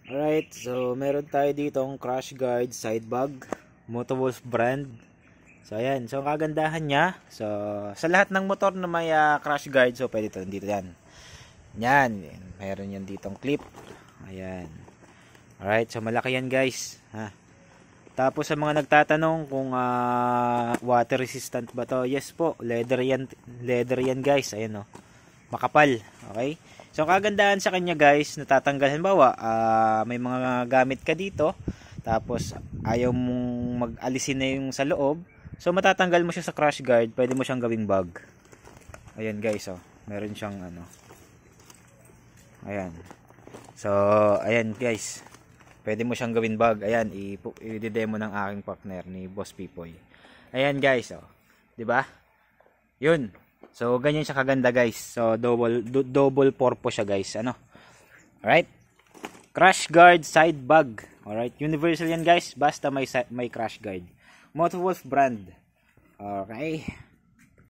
Alright, so meron tayo ditong crash guard side bag, Motowolf brand. So ayan, so ang kagandahan niya, so sa lahat ng motor na may crash guard, so pwede ito dito yan. Yan, meron yan ditong clip. Ayan. Alright, so malaki yan guys, ha. Tapos sa mga nagtatanong kung water resistant ba to, yes po, leather yan guys. Ayan, oh, makapal. Okay, so ang kagandahan sa kanya guys, natatanggal, halimbawa may mga gamit ka dito, tapos ayaw mong mag-alisin na yung sa loob, so matatanggal mo siya sa crash guard, pwede mo siyang gawing bag. Ayan guys, oh, meron siyang ano, ayan. So ayan guys, pwede mo siyang gawin bag. Ayan, i-demo ng aking partner ni Boss Pipoy. Ayan guys, oh, 'di ba? 'Yun. So ganyan siya kaganda guys. So double purpose siya guys, ano? Alright? Crash guard side bag. Alright, universal yan guys, basta may crash guard. Motowolf brand. Okay.